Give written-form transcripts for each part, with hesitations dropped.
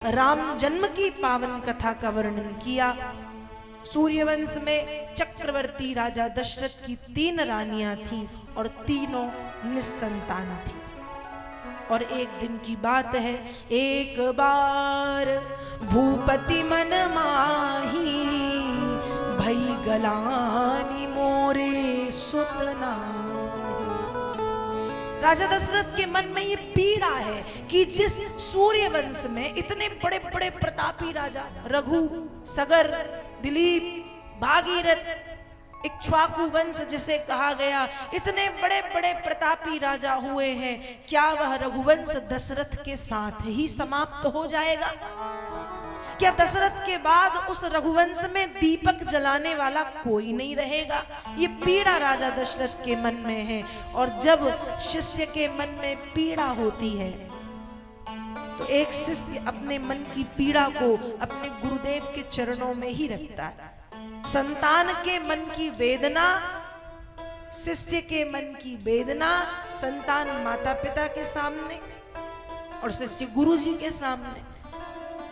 राम जन्म की पावन कथा का वर्णन किया। सूर्यवंश में चक्रवर्ती राजा दशरथ की 3 रानियां थीं और तीनों निस्संतान थीं। और एक दिन की बात है, एक बार भूपति मन माही, भई गलानी मोरे सुतना। राजा दशरथ के मन में ये पीड़ा है कि जिस सूर्यवंश में इतने बड़े बड़े प्रतापी राजा रघु, सगर, दिलीप, भागीरथ, इक्ष्वाकु वंश जिसे कहा गया, इतने बड़े बड़े प्रतापी राजा हुए हैं, क्या वह रघुवंश दशरथ के साथ ही समाप्त हो जाएगा? क्या दशरथ के बाद उस रघुवंश में दीपक जलाने वाला कोई नहीं रहेगा? ये पीड़ा राजा दशरथ के मन में है। और जब शिष्य के मन में पीड़ा होती है तो एक शिष्य अपने मन की पीड़ा को अपने गुरुदेव के चरणों में ही रखता है। संतान के मन की वेदना, शिष्य के मन की वेदना, संतान माता पिता के सामने और शिष्य गुरु जी के सामने।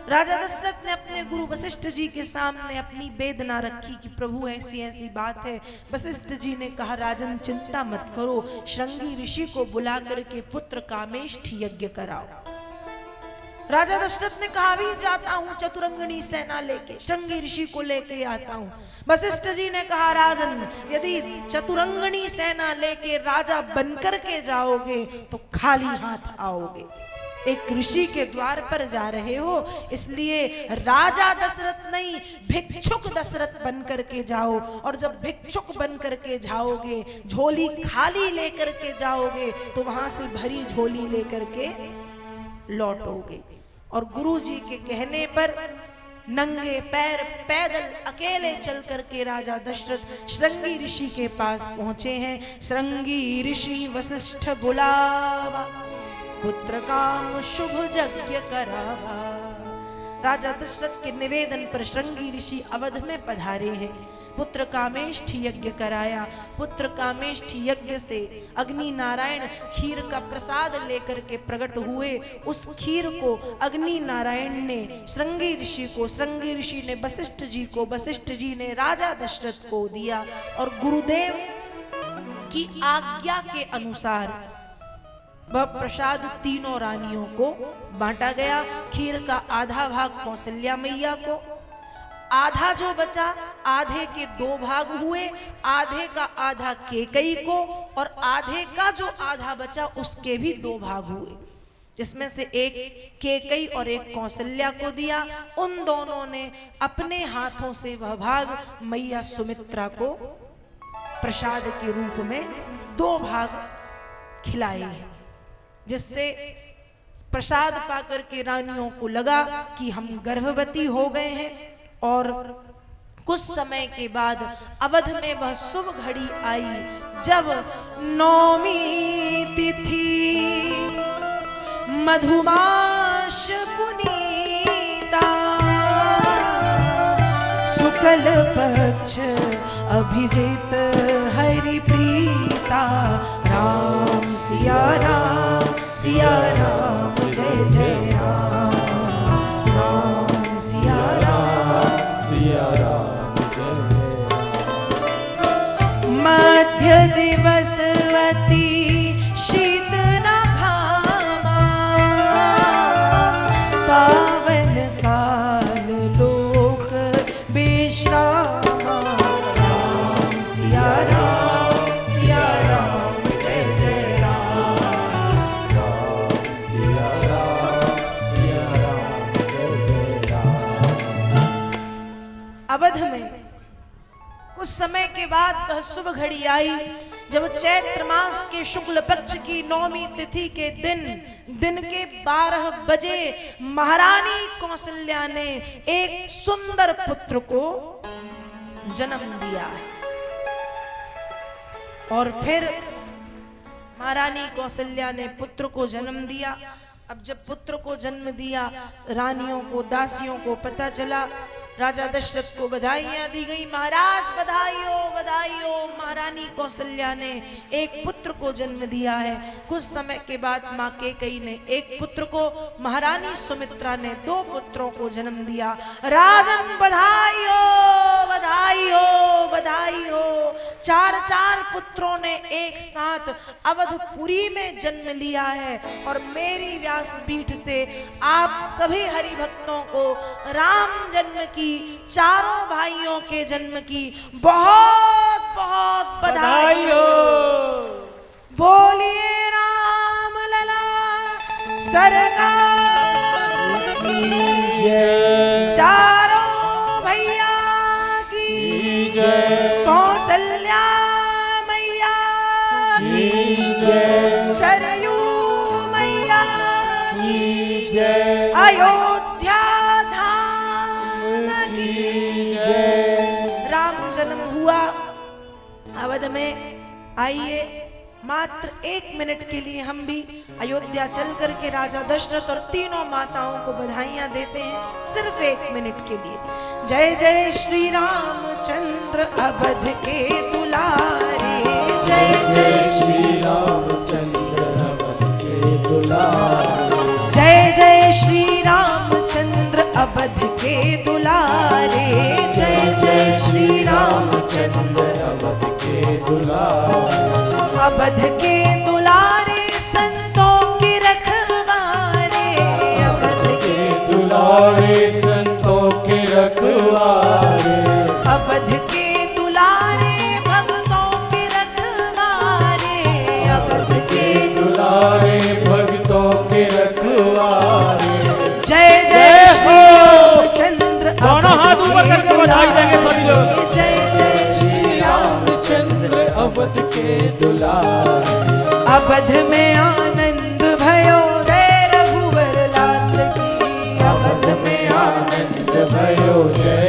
राजा दशरथ ने अपने गुरु वशिष्ठ जी के सामने अपनी वेदना रखी कि प्रभु ऐसी ऐसी बात है। वशिष्ठ जी ने कहा, राजन चिंता मत करो, श्रृंगी ऋषि को बुला करके पुत्र कामेष्ठ यज्ञ कराओ। राजा दशरथ ने कहा, भी जाता हूं चतुरंगनी सेना लेके, श्रृंगी ऋषि को लेके आता हूं। वशिष्ठ जी ने कहा, राजन यदि चतुरंगनी सेना लेके राजा बनकर के जाओगे तो खाली हाथ आओगे। एक ऋषि के द्वार पर जा रहे हो, इसलिए राजा दशरथ नहीं, भिक्षुक दशरथ बन करके जाओ। और जब भिक्षुक बन करके जाओगे, झोली खाली लेकर के जाओगे, तो वहां से भरी झोली लेकर के लौटोगे। और गुरु जी के कहने पर नंगे पैर पैदल अकेले चल करके राजा दशरथ श्रृंगी ऋषि के पास पहुंचे हैं। श्रृंगी ऋषि वशिष्ठ बुलावा, पुत्र काम शुभ यज्ञ करावा। राजा दशरथ के निवेदन पर श्रृंगी ऋषि अवध में पधारे हैं। पुत्र कामेष्ठ यज्ञ कराया। पुत्र कामेष्ठ यज्ञ से अग्नि नारायण खीर का प्रसाद लेकर के प्रकट हुए। उस खीर को अग्नि नारायण ने श्रृंगी ऋषि को, श्रृंगी ऋषि ने वशिष्ठ जी को, वशिष्ठ जी ने राजा दशरथ को दिया। और गुरुदेव की आज्ञा के अनुसार वह प्रसाद तीनों रानियों को बांटा गया। खीर का आधा भाग कौशल्या मैया को, आधा जो बचा, आधे के 2 भाग हुए, आधे का आधा केकई को, और आधे का जो आधा बचा उसके भी 2 भाग हुए, जिसमें से एक केकई और एक कौशल्या को दिया। उन दोनों ने अपने हाथों से वह भाग मैया सुमित्रा को प्रसाद के रूप में 2 भाग खिलाए हैं, जिससे प्रसाद पाकर के रानियों को लगा कि हम गर्भवती हो गए हैं। और कुछ समय के बाद अवध में वह शुभ घड़ी आई जब नौमी तिथि मधुमास पुनीता, शुक्ल पक्ष अभिजित हरि प्रीता। राम सिया राम, सिया राम जय जय राम। राम सिया राम, सिया राम जय जय राम। मध्य दिवसवती शीत न घामा, पावन काल लोक विश्रामा। राम सिया राम, सिया राम जय जय राम। राम सिया राम, सिया राम जय जय राम। अवध में कुछ समय के बाद वह शुभ घड़ी आई जब चैत्र मास के शुक्ल पक्ष की नौमी तिथि के दिन के 12 बजे महारानी कौशल्या ने एक सुंदर पुत्र को जन्म दिया है। और फिर महारानी कौशल्या ने पुत्र को जन्म दिया। अब जब पुत्र को जन्म दिया, रानियों को, दासियों को पता चला राजा दशरथ को बधाइयां दी गई। महाराज बधाई हो बधाई हो, महारानी कौशल्या ने एक पुत्र को जन्म दिया है। कुछ समय के बाद मां कैकेयी ने एक पुत्र को, महारानी सुमित्रा ने 2 पुत्रों को जन्म दिया। राजन बधाई हो बधाई हो बधाई हो। 4 पुत्रों ने एक साथ अवधपुरी में जन्म लिया है। और मेरी व्यासपीठ से आप सभी हरि भक्तों को राम जन्म की, 4 भाइयों के जन्म की बहुत बहुत बधाई हो। बोलिए राम लला सरकार की जय, 4 भैया की जय, कौशल्या मैया की जय, सरयू मैया की जय, अयोध्या अवध में। आइए मात्र 1 मिनट के लिए हम भी अयोध्या चल करके राजा दशरथ और तीनों माताओं को बधाइयां देते हैं, सिर्फ 1 मिनट के लिए। जय जय श्री रामचंद्र अवध के दुलारे, जय जय श्री रामचंद्र अवध के दुलारे, जय जय श्री रामचंद्र अवध के दुलारे, जय जय श्री रामचंद्र अवध के दुलारे, अवध के दुलारे संतों के रखवारे, अवध के दुलारे संतों के रखवारे, अवध के दुलारे भक्तों के रखवारे, अवध के दुलारे भक्तों के रखवारे। जय जय श्री रामचंद्र, दोनों हाथ ऊपर करके बधाई देंगे सभी लोग। जय जय श्री रामचंद्र अवध के दुलारे, अवध में आनंद भयो जय रघुवर लाल की, अवध में आनंद भयो जय